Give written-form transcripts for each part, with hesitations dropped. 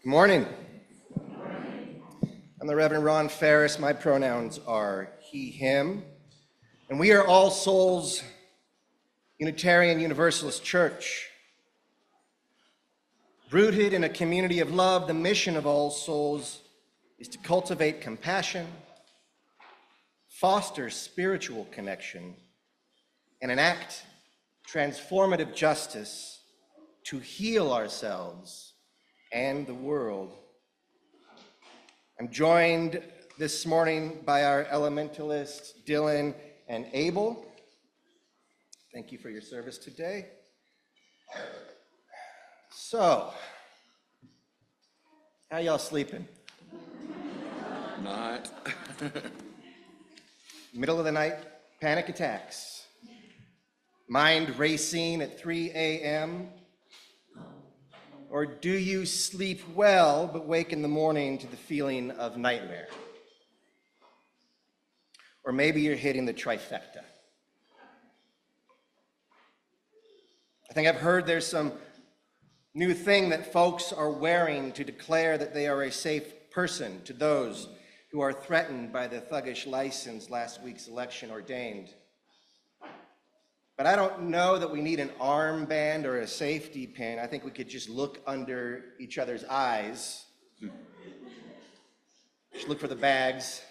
Good morning. I'm the Reverend Ron Ferris. My pronouns are he, him. And we are All Souls Unitarian Universalist Church. Rooted in a community of love, the mission of All Souls is to cultivate compassion, foster spiritual connection, and enact transformative justice to heal ourselves and the world. I'm joined this morning by our elementalists, Dylan and Abel. Thank you for your service today. So, how y'all sleeping? Not. Middle of the night, panic attacks. Mind racing at 3 a.m. Or do you sleep well but wake in the morning to the feeling of nightmare? Or maybe you're hitting the trifecta. I think I've heard there's some new thing that folks are wearing to declare that they are a safe person to those who are threatened by the thuggish license last week's election ordained. But I don't know that we need an armband or a safety pin. I think we could just look under each other's eyes. Just look for the bags.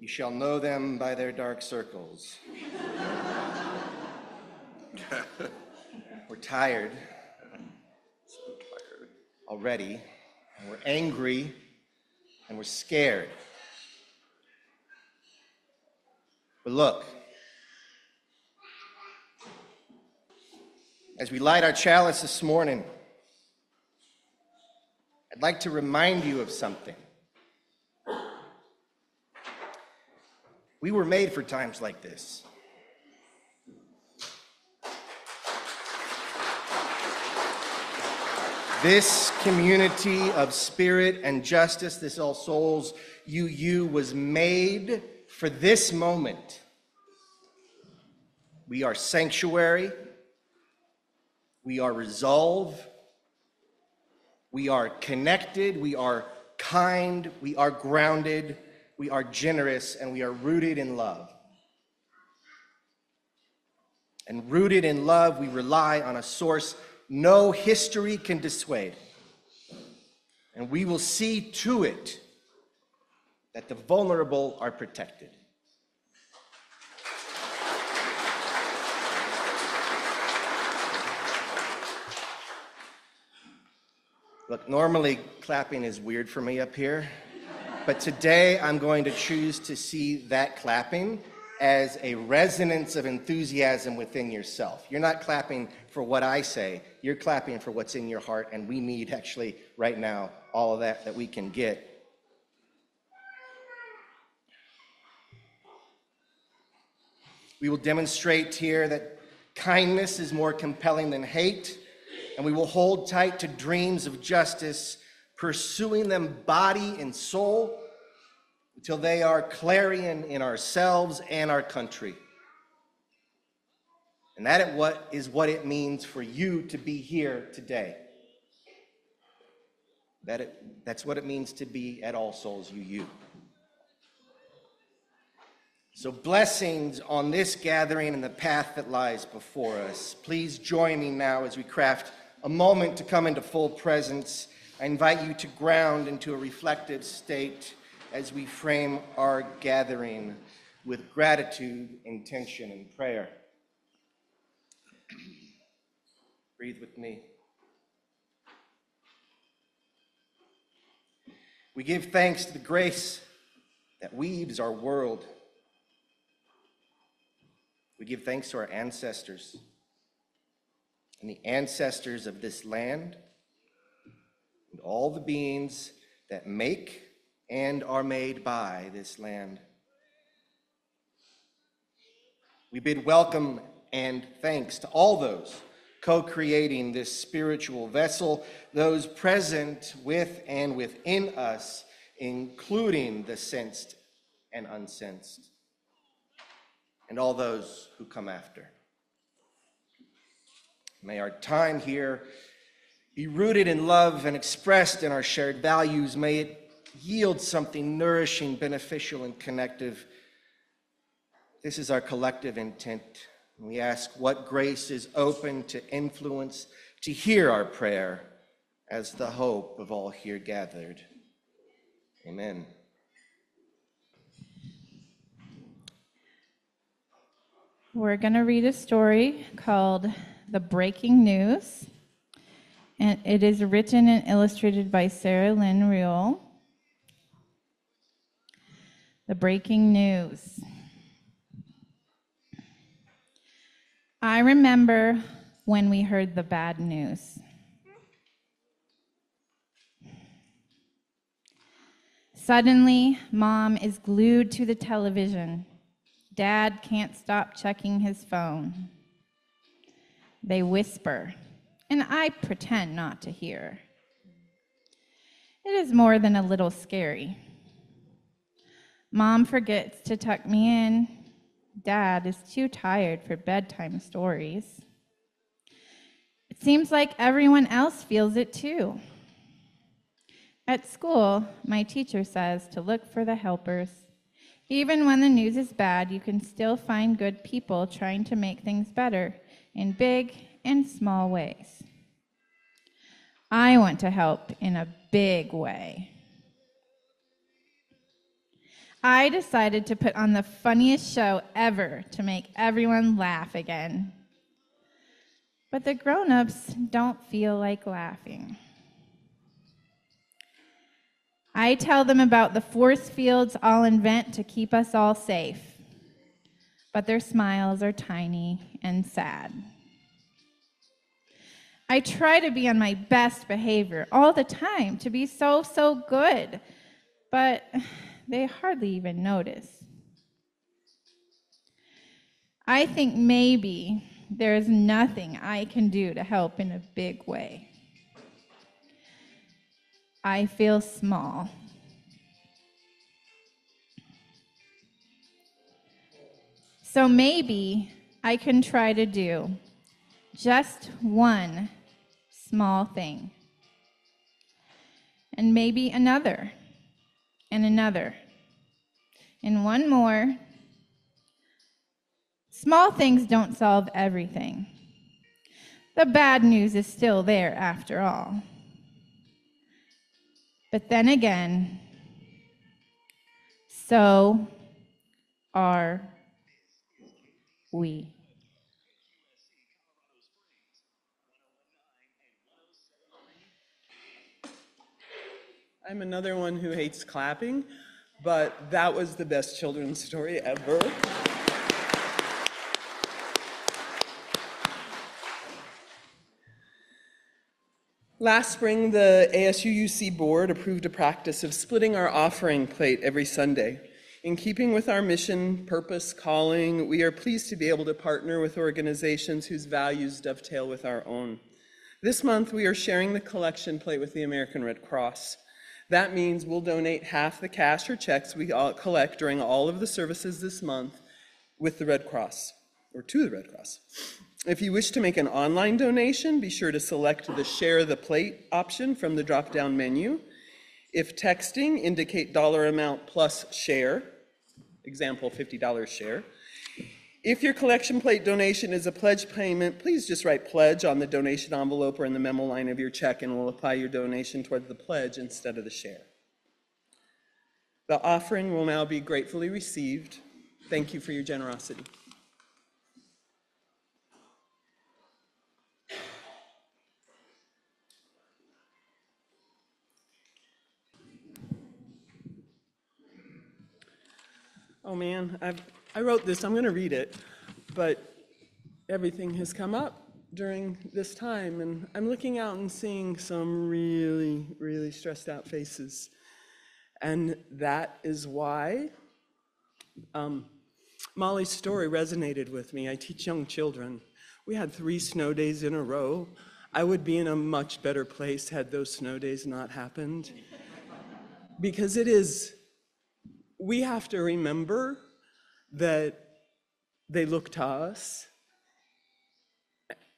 You shall know them by their dark circles. We're tired already, and we're angry, and we're scared. But look, as we light our chalice this morning, I'd like to remind you of something. We were made for times like this. This community of spirit and justice, this All Souls UU, was made for this moment. We are sanctuary. We are resolve. We are connected. We are kind. We are grounded. We are generous, and we are rooted in love. And rooted in love, we rely on a source no history can dissuade. And we will see to it that the vulnerable are protected. Look, normally clapping is weird for me up here, but today I'm going to choose to see that clapping as a resonance of enthusiasm within yourself. You're not clapping for what I say, you're clapping for what's in your heart, and we need actually right now all of that we can get. We will demonstrate here that kindness is more compelling than hate, and we will hold tight to dreams of justice, pursuing them body and soul until they are clarion in ourselves and our country. And that is what it means for you to be here today. That's what it means to be at All Souls UU. So blessings on this gathering and the path that lies before us. Please join me now as we craft a moment to come into full presence. I invite you to ground into a reflective state as we frame our gathering with gratitude, intention, and prayer. Breathe with me. We give thanks to the grace that weaves our world. We give thanks to our ancestors and the ancestors of this land and all the beings that make and are made by this land. We bid welcome and thanks to all those co-creating this spiritual vessel, those present with and within us, including the sensed and unsensed, and all those who come after. May our time here be rooted in love and expressed in our shared values. May it yield something nourishing, beneficial, and connective. This is our collective intent. We ask what grace is open to influence, to hear our prayer as the hope of all here gathered. Amen. We're going to read a story called The Breaking News, and it is written and illustrated by Sarah Lynn Reuel. The Breaking News. I remember when we heard the bad news. Suddenly, Mom is glued to the television. Dad can't stop checking his phone. They whisper, and I pretend not to hear. It is more than a little scary. Mom forgets to tuck me in. Dad is too tired for bedtime stories. It seems like everyone else feels it too. At school, my teacher says to look for the helpers. Even when the news is bad, you can still find good people trying to make things better in big and small ways. I want to help in a big way. I decided to put on the funniest show ever to make everyone laugh again. But the grown-ups don't feel like laughing. I tell them about the force fields I'll invent to keep us all safe. But their smiles are tiny and sad. I try to be on my best behavior all the time, to be so good. But they hardly even notice. I think maybe there is nothing I can do to help in a big way. I feel small. So maybe I can try to do just one small thing. And maybe another, and another, and one more. Small things don't solve everything. The bad news is still there after all. But then again, so are we. I'm another one who hates clapping, but that was the best children's story ever. Last spring, the ASUUC board approved a practice of splitting our offering plate every Sunday. In keeping with our mission, purpose, calling, we are pleased to be able to partner with organizations whose values dovetail with our own. This month, we are sharing the collection plate with the American Red Cross. That means we'll donate half the cash or checks we collect during all of the services this month with the Red Cross, or to the Red Cross. If you wish to make an online donation, be sure to select the Share the Plate option from the drop-down menu. If texting, indicate dollar amount plus share, example, $50 share. If your collection plate donation is a pledge payment, please just write pledge on the donation envelope or in the memo line of your check, and we'll apply your donation toward the pledge instead of the share. The offering will now be gratefully received. Thank you for your generosity. Oh man, I wrote this, I'm going to read it, but everything has come up during this time, and I'm looking out and seeing some really stressed out faces. And that is why Molly's story resonated with me. I teach young children. We had 3 snow days in a row. I would be in a much better place had those snow days not happened. Because we have to remember that they look to us.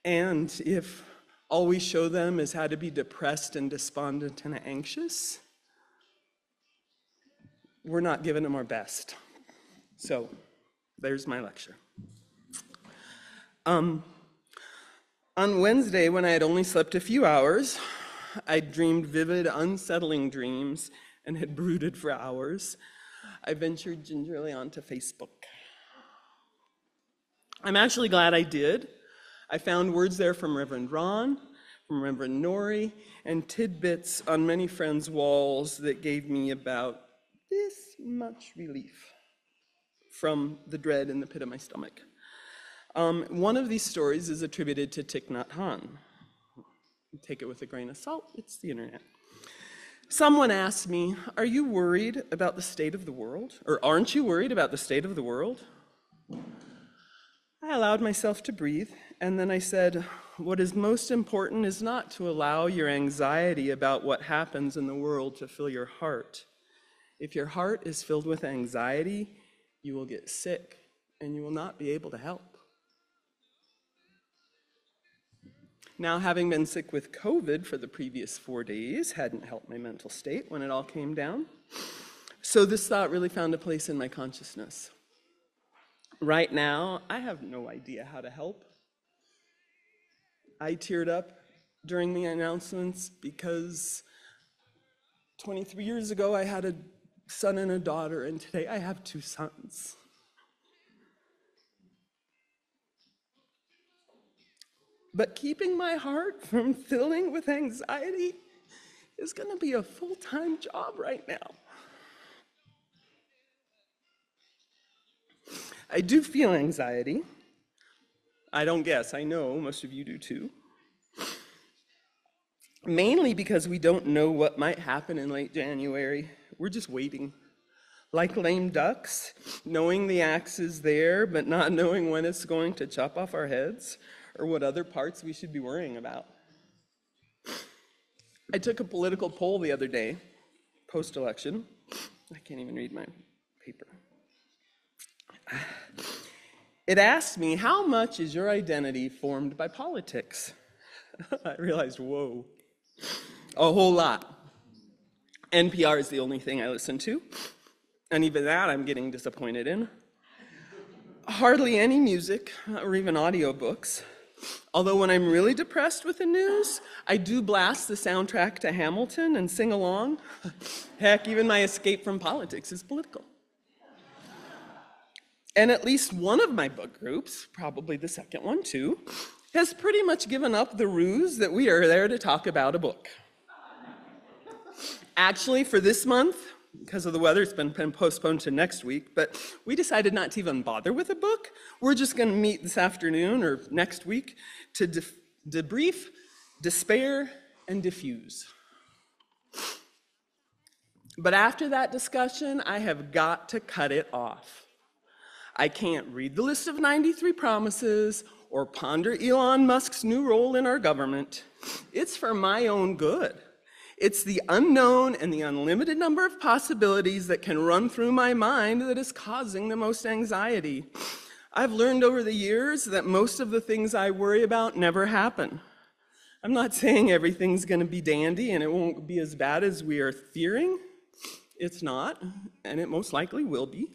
And if all we show them is how to be depressed and despondent and anxious, we're not giving them our best. So there's my lecture. On Wednesday, when I had only slept a few hours, I dreamed vivid, unsettling dreams and had brooded for hours. I ventured gingerly onto Facebook. I'm actually glad I did. I found words there from Reverend Ron, from Reverend Nori, and tidbits on many friends' walls that gave me about this much relief from the dread in the pit of my stomach. One of these stories is attributed to Thich Nhat Hanh. Take it with a grain of salt, it's the internet. Someone asked me, are you worried about the state of the world? Or aren't you worried about the state of the world? I allowed myself to breathe, and then I said, what is most important is not to allow your anxiety about what happens in the world to fill your heart. If your heart is filled with anxiety, you will get sick and you will not be able to help. Now, having been sick with COVID for the previous 4 days hadn't helped my mental state when it all came down. So this thought really found a place in my consciousness. Right now, I have no idea how to help. I teared up during the announcements because 23 years ago I had a son and a daughter, and today I have 2 sons. But keeping my heart from filling with anxiety is going to be a full-time job right now. I do feel anxiety. I don't guess, I know most of you do too. Mainly because we don't know what might happen in late January. We're just waiting. Like lame ducks, knowing the axe is there, but not knowing when it's going to chop off our heads, or what other parts we should be worrying about. I took a political poll the other day, post-election. I can't even read my paper. It asked me, how much is your identity formed by politics? I realized, whoa, a whole lot. NPR is the only thing I listen to, and even that I'm getting disappointed in. Hardly any music or even audiobooks. Although when I'm really depressed with the news, I do blast the soundtrack to Hamilton and sing along. Heck, even my escape from politics is political. And at least one of my book groups, probably the second one too, has pretty much given up the ruse that we are there to talk about a book. Actually, for this month, because of the weather, it's been postponed to next week, but we decided not to even bother with a book. We're just going to meet this afternoon or next week to debrief, despair, and diffuse. But after that discussion, I have got to cut it off. I can't read the list of 93 promises or ponder Elon Musk's new role in our government. It's for my own good. It's the unknown and the unlimited number of possibilities that can run through my mind that is causing the most anxiety. I've learned over the years that most of the things I worry about never happen. I'm not saying everything's going to be dandy and it won't be as bad as we are fearing. It's not, and it most likely will be.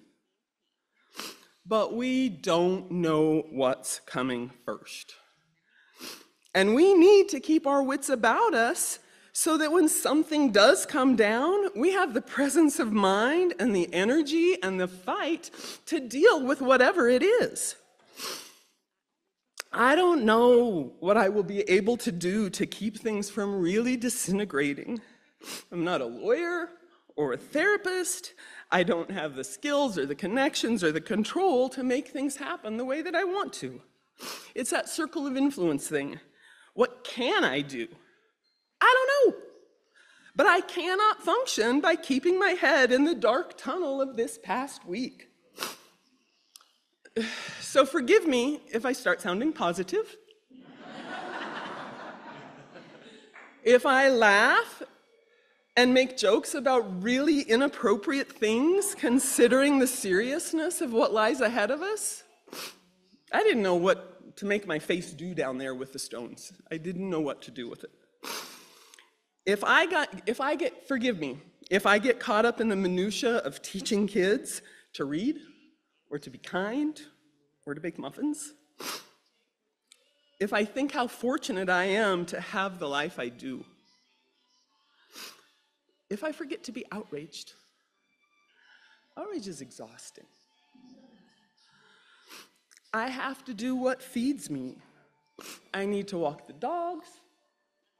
But we don't know what's coming first. And we need to keep our wits about us so that when something does come down, we have the presence of mind and the energy and the fight to deal with whatever it is. I don't know what I will be able to do to keep things from really disintegrating. I'm not a lawyer or a therapist. I don't have the skills or the connections or the control to make things happen the way that I want to. It's that circle of influence thing. What can I do? I don't know. But I cannot function by keeping my head in the dark tunnel of this past week. So forgive me if I start sounding positive. If I laugh and make jokes about really inappropriate things, considering the seriousness of what lies ahead of us. I didn't know what to make my face do down there with the stones. I didn't know what to do with it. Forgive me, if I get caught up in the minutia of teaching kids to read, or to be kind, or to bake muffins, if I think how fortunate I am to have the life I do, if I forget to be outraged, outrage is exhausting. I have to do what feeds me. I need to walk the dogs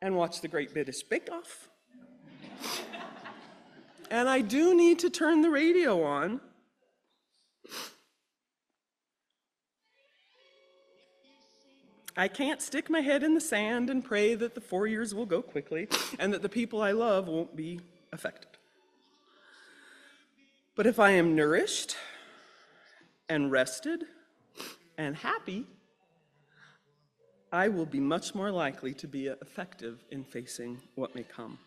and watch the Great British Bake Off. And I do need to turn the radio on. I can't stick my head in the sand and pray that the 4 years will go quickly and that the people I love won't be affected. But if I am nourished and rested and happy, I will be much more likely to be effective in facing what may come.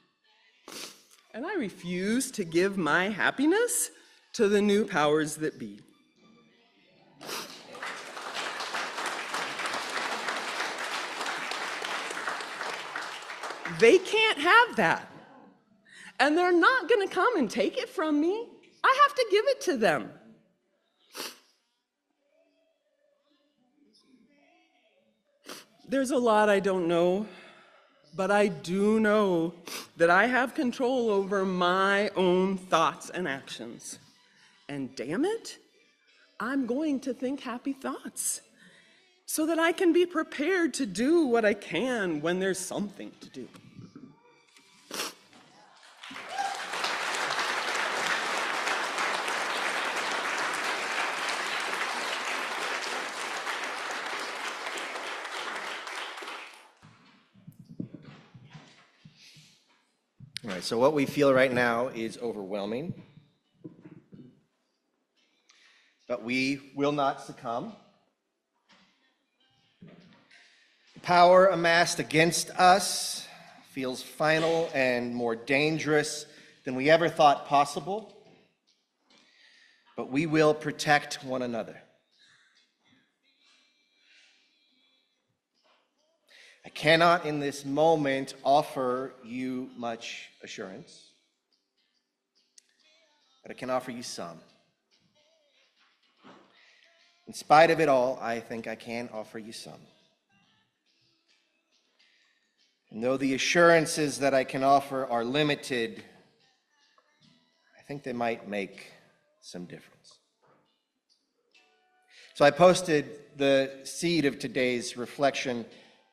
And I refuse to give my happiness to the new powers that be. They can't have that. And they're not going to come and take it from me. I have to give it to them. There's a lot I don't know, but I do know that I have control over my own thoughts and actions. And damn it, I'm going to think happy thoughts so that I can be prepared to do what I can when there's something to do. All right, so what we feel right now is overwhelming, but we will not succumb. The power amassed against us feels final and more dangerous than we ever thought possible, but we will protect one another. I cannot in this moment offer you much assurance, but I can offer you some. In spite of it all, I think I can offer you some. And though the assurances that I can offer are limited, I think they might make some difference. So I posted the seed of today's reflection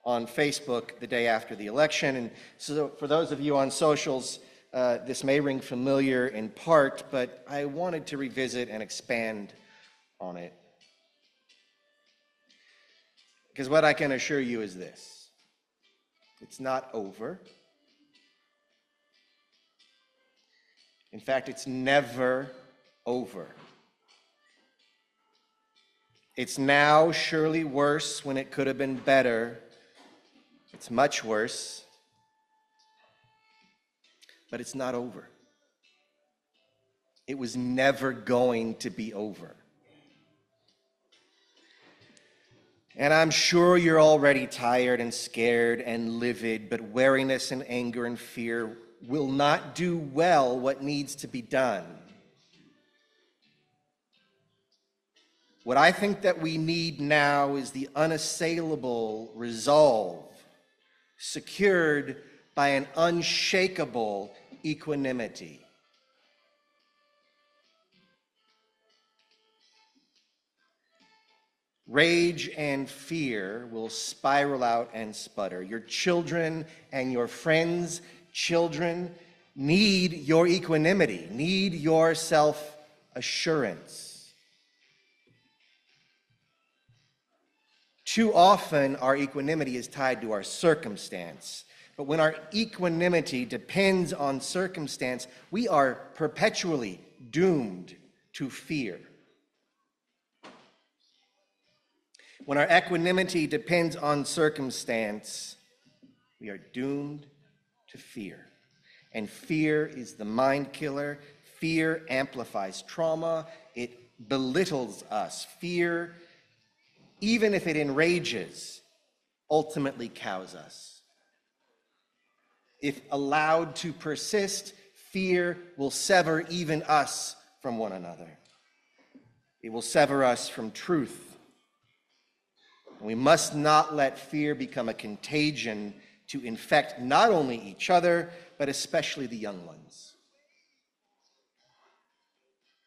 on Facebook the day after the election. And so for those of you on socials, this may ring familiar in part, but I wanted to revisit and expand on it. Because what I can assure you is this: it's not over. In fact, it's never over. It's now surely worse when it could have been better. It's much worse, but it's not over. It was never going to be over. And I'm sure you're already tired and scared and livid, but wariness and anger and fear will not do well what needs to be done. What I think that we need now is the unassailable resolve, secured by an unshakable equanimity. Rage and fear will spiral out and sputter. Your children and your friends' children need your equanimity, need your self-assurance. Too often, our equanimity is tied to our circumstance. But when our equanimity depends on circumstance, we are perpetually doomed to fear. When our equanimity depends on circumstance, we are doomed to fear. And fear is the mind killer. Fear amplifies trauma. It belittles us. Fear even if it enrages, ultimately cows us. If allowed to persist, fear will sever even us from one another. It will sever us from truth. And we must not let fear become a contagion to infect not only each other, but especially the young ones.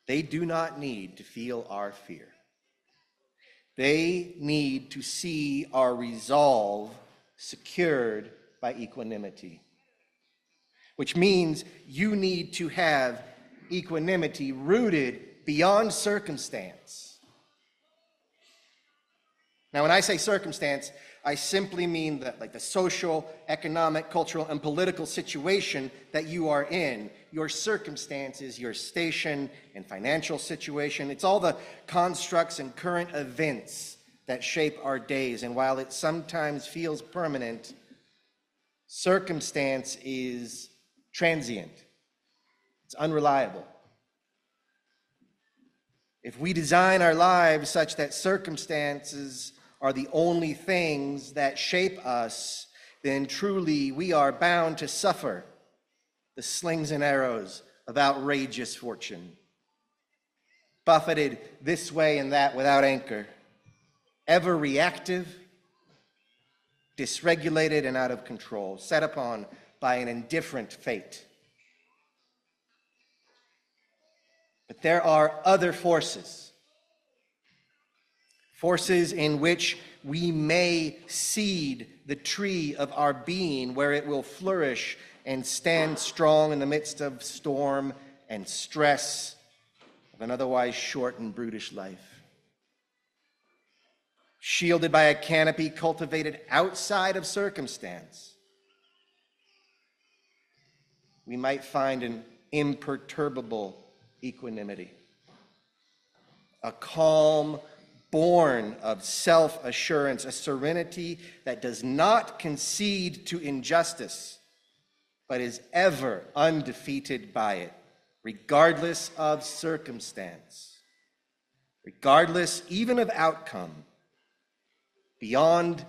They do not need to feel our fear. They need to see our resolve secured by equanimity, which means you need to have equanimity rooted beyond circumstance. Now, when I say circumstance, I simply mean the social, economic, cultural, and political situation that you are in. Your circumstances, your station and financial situation. It's all the constructs and current events that shape our days. And while it sometimes feels permanent, circumstance is transient. It's unreliable. If we design our lives such that circumstances are the only things that shape us, then truly we are bound to suffer the slings and arrows of outrageous fortune. Buffeted this way and that without anchor, ever reactive, dysregulated and out of control, set upon by an indifferent fate. But there are other forces in which we may seed the tree of our being, where it will flourish and stand strong in the midst of storm and stress of an otherwise short and brutish life. Shielded by a canopy cultivated outside of circumstance, we might find an imperturbable equanimity, a calm born of self-assurance, a serenity that does not concede to injustice, but is ever undefeated by it, regardless of circumstance, regardless even of outcome, beyond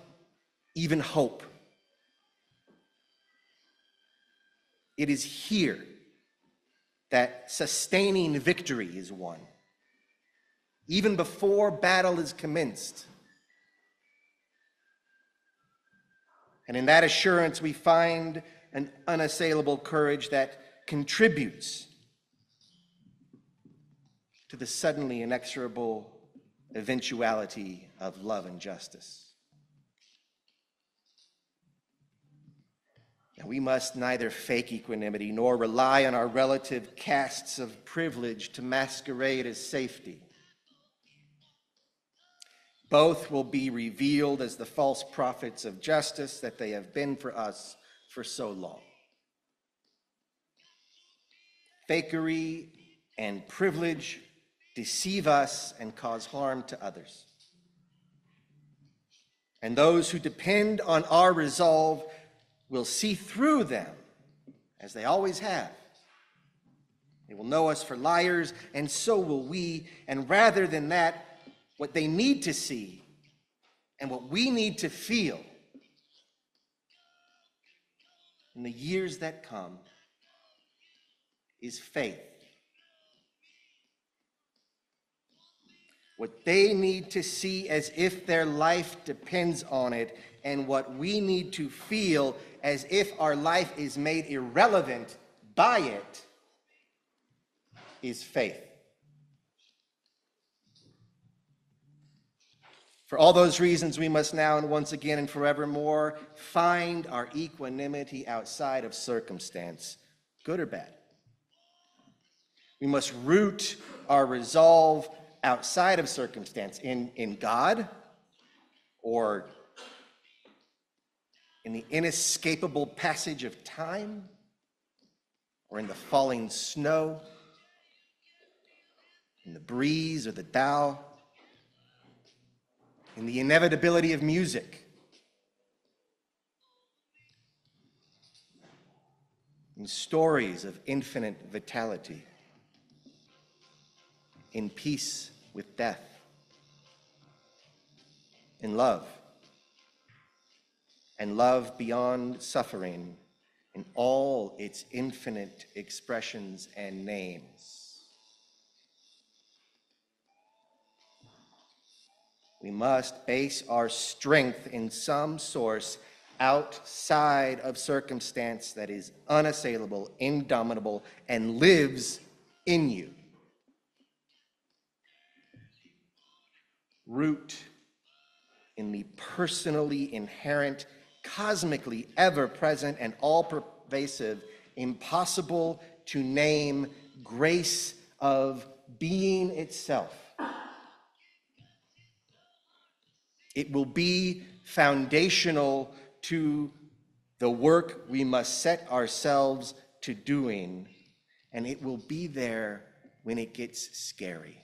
even hope. It is here that sustaining victory is won, even before battle is commenced. And in that assurance, we find an unassailable courage that contributes to the suddenly inexorable eventuality of love and justice. And we must neither fake equanimity nor rely on our relative casts of privilege to masquerade as safety. Both will be revealed as the false prophets of justice that they have been for us for so long. Fakery and privilege deceive us and cause harm to others. And those who depend on our resolve will see through them, as they always have. They will know us for liars, and so will we. And rather than that, what they need to see and what we need to feel in the years that come is faith. What they need to see as if their life depends on it, and what we need to feel as if our life is made irrelevant by it, is faith. For all those reasons, we must now and once again and forevermore find our equanimity outside of circumstance, good or bad. We must root our resolve outside of circumstance, in God, or in the inescapable passage of time, or in the falling snow, in the breeze or the Tao, in the inevitability of music, in stories of infinite vitality, in peace with death. in love, and love beyond suffering in all its infinite expressions and names. We must base our strength in some source outside of circumstance that is unassailable, indomitable, and lives in you. Root in the personally inherent, cosmically ever-present, and all-pervasive, impossible to name grace of being itself. It will be foundational to the work we must set ourselves to doing, and it will be there when it gets scary.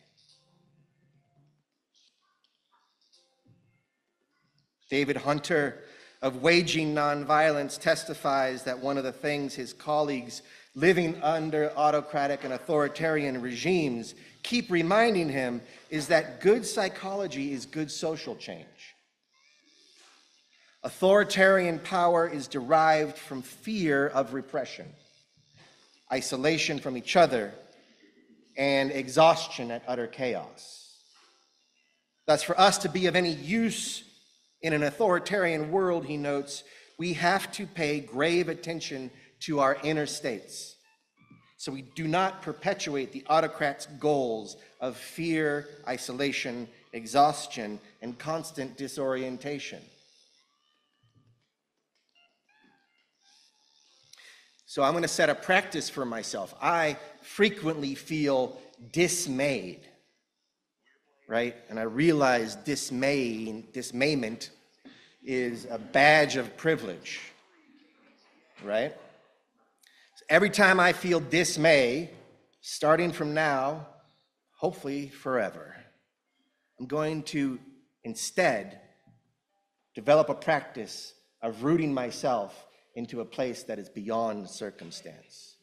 David Hunter of Waging Nonviolence testifies that one of the things his colleagues living under autocratic and authoritarian regimes keep reminding him is that good psychology is good social change. Authoritarian power is derived from fear of repression, isolation from each other, and exhaustion at utter chaos. Thus, for us to be of any use in an authoritarian world, he notes, we have to pay grave attention to our inner states, so we do not perpetuate the autocrat's goals of fear, isolation, exhaustion, and constant disorientation. So I'm going to set a practice for myself. I frequently feel dismayed, right? And I realize dismayment is a badge of privilege, right? So every time I feel dismay, starting from now, hopefully forever, I'm going to instead develop a practice of rooting myself into a place that is beyond circumstance.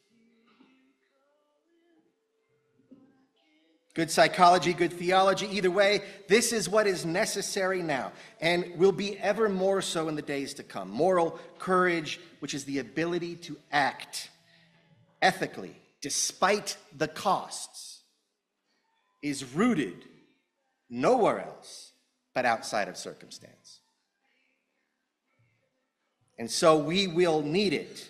Good psychology, good theology, either way, this is what is necessary now and will be ever more so in the days to come. Moral courage, which is the ability to act ethically despite the costs, is rooted nowhere else but outside of circumstance. And so we will need it.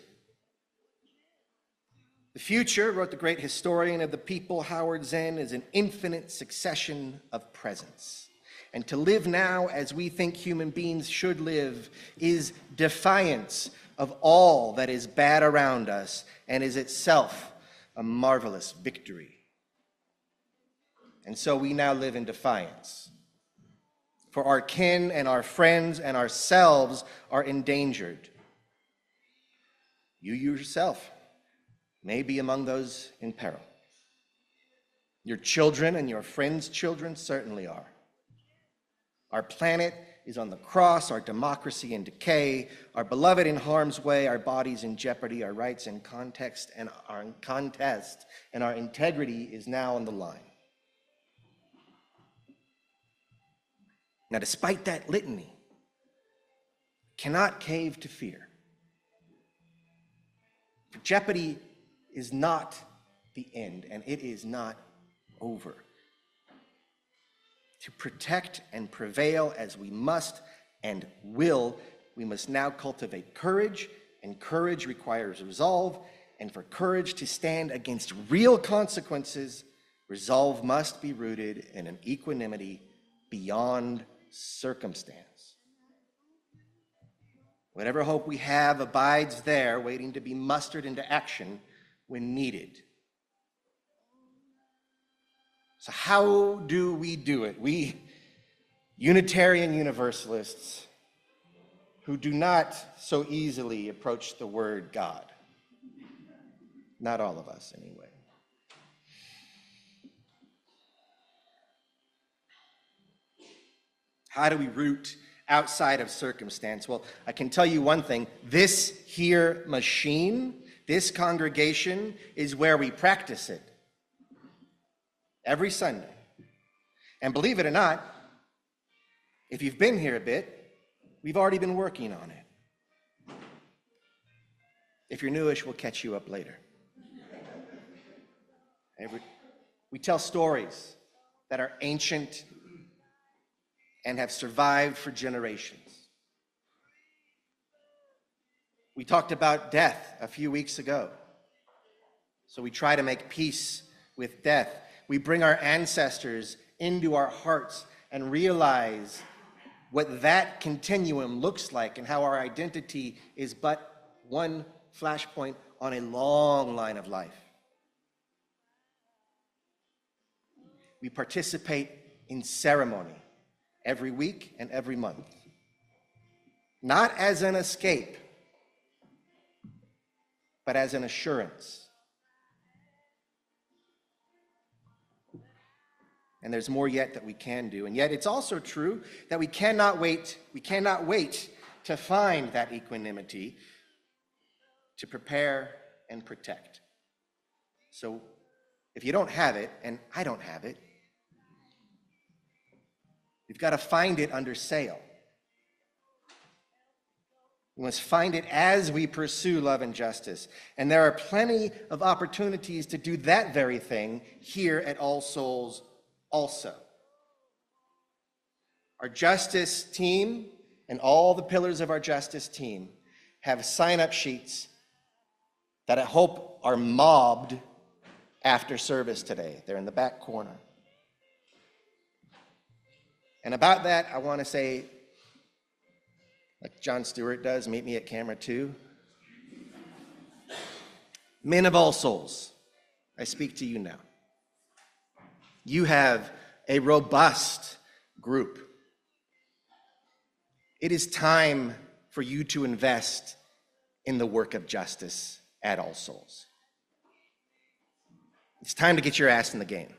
The future, wrote the great historian of the people, Howard Zinn, is an infinite succession of presents. And to live now as we think human beings should live is defiance of all that is bad around us and is itself a marvelous victory. And so we now live in defiance. For our kin and our friends and ourselves are endangered. You yourself may be among those in peril. Your children and your friends' children certainly are. Our planet is on the cross, our democracy in decay, our beloved in harm's way, our bodies in jeopardy, our rights in contest, and our integrity is now on the line. Now, despite that litany, cannot cave to fear. For jeopardy is not the end, and it is not over. To protect and prevail as we must and will, we must now cultivate courage, and courage requires resolve, and for courage to stand against real consequences, resolve must be rooted in an equanimity beyond circumstance. Whatever hope we have abides there, waiting to be mustered into action when needed. So how do we do it? We Unitarian Universalists who do not so easily approach the word God. Not all of us, anyway. How do we root outside of circumstance? Well, I can tell you one thing. This here machine, this congregation, is where we practice it. Every Sunday. And believe it or not, If you've been here a bit, we've already been working on it. If you're newish, we'll catch you up later. We tell stories that are ancient and have survived for generations. We talked about death a few weeks ago. So we try to make peace with death. We bring our ancestors into our hearts and realize what that continuum looks like and how our identity is but one flashpoint on a long line of life. We participate in ceremony every week and every month, not as an escape, but as an assurance. And there's more yet that we can do. And yet it's also true that we cannot wait to find that equanimity to prepare and protect. So if you don't have it, and I don't have it, you've got to find it under sail. We must find it as we pursue love and justice. And there are plenty of opportunities to do that very thing here at All Souls also. Our justice team and all the pillars of our justice team have sign-up sheets that I hope are mobbed after service today. They're in the back corner. And about that, I want to say, like John Stewart does, meet me at camera 2. Men of All Souls, I speak to you now. You have a robust group. It is time for you to invest in the work of justice at All Souls. It's time to get your ass in the game.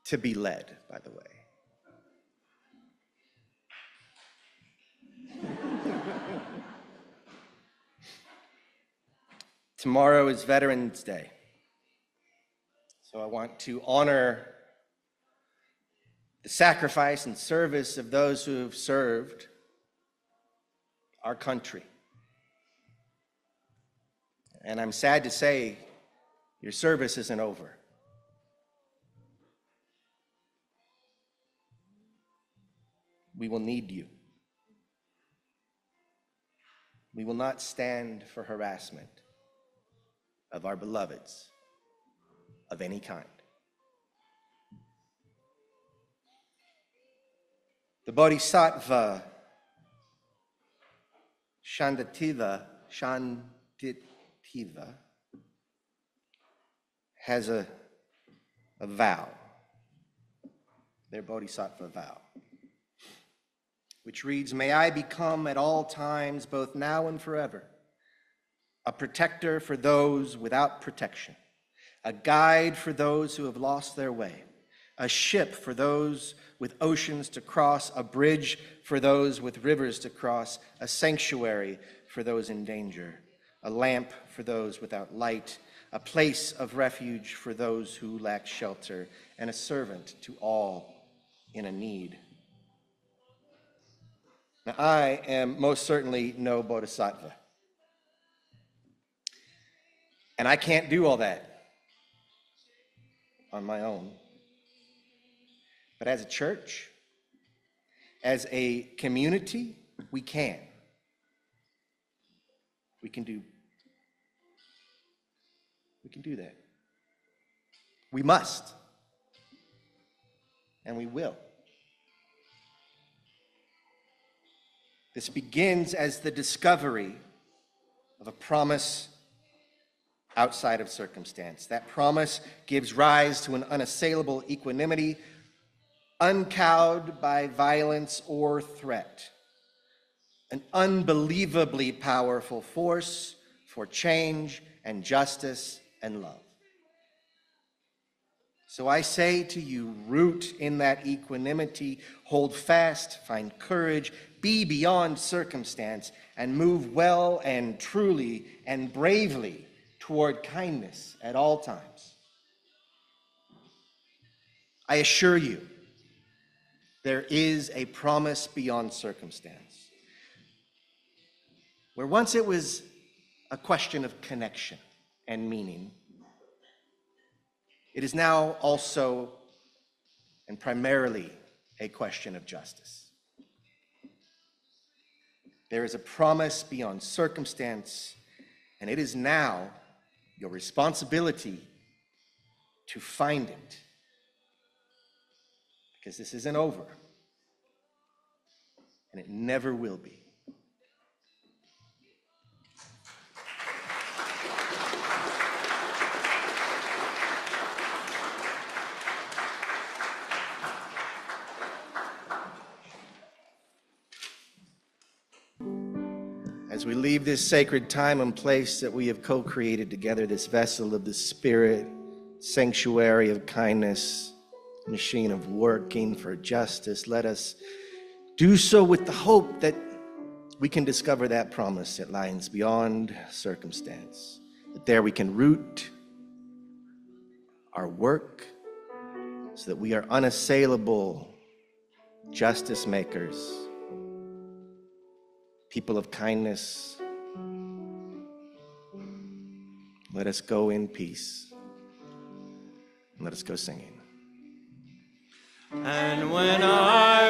To be led, by the way. Tomorrow is Veterans Day. So I want to honor the sacrifice and service of those who have served our country. And I'm sad to say your service isn't over. We will need you. We will not stand for harassment of our beloveds of any kind. The Bodhisattva Shandativa has a vow, their Bodhisattva vow, which reads, "May I become at all times, both now and forever, a protector for those without protection, a guide for those who have lost their way, a ship for those with oceans to cross, a bridge for those with rivers to cross, a sanctuary for those in danger, a lamp for those without light, a place of refuge for those who lack shelter, and a servant to all in a need." Now, I am most certainly no bodhisattva. And I can't do all that on my own. But as a church, as a community, we can. We can do that. We must. And we will. This begins as the discovery of a promise outside of circumstance. That promise gives rise to an unassailable equanimity, uncowed by violence or threat, an unbelievably powerful force for change and justice and love. So I say to you, root in that equanimity, hold fast, find courage, be beyond circumstance, and move well and truly and bravely toward kindness at all times. I assure you, there is a promise beyond circumstance. Where once it was a question of connection and meaning, it is now also and primarily a question of justice. There is a promise beyond circumstance, and it is now your responsibility to find it. Because this isn't over, and it never will be. As we leave this sacred time and place that we have co-created together, this vessel of the Spirit, sanctuary of kindness, machine of working for justice, let us do so with the hope that we can discover that promise that lies beyond circumstance, that there we can root our work so that we are unassailable justice makers, people of kindness. Let us go in peace. And let us go singing. And when I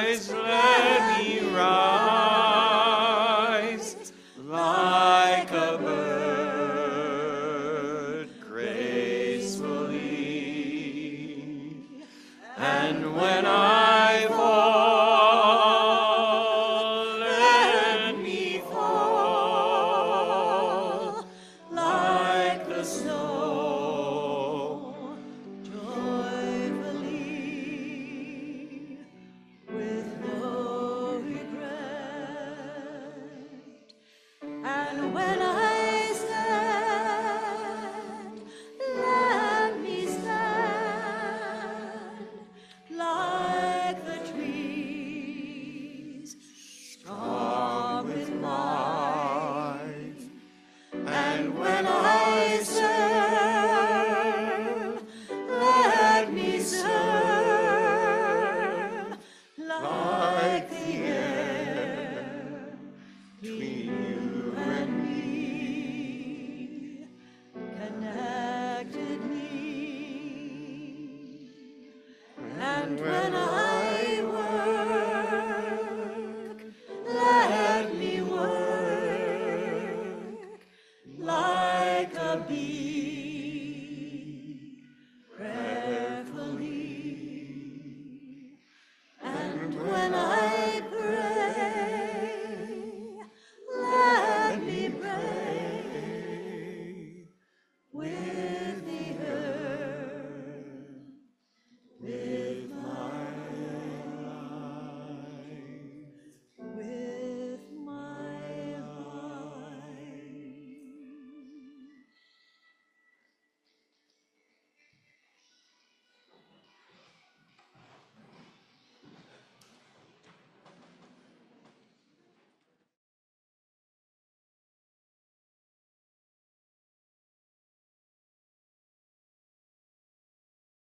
rise, let me rise like a bird gracefully. And when I fall, let me fall like the snow. Like the air between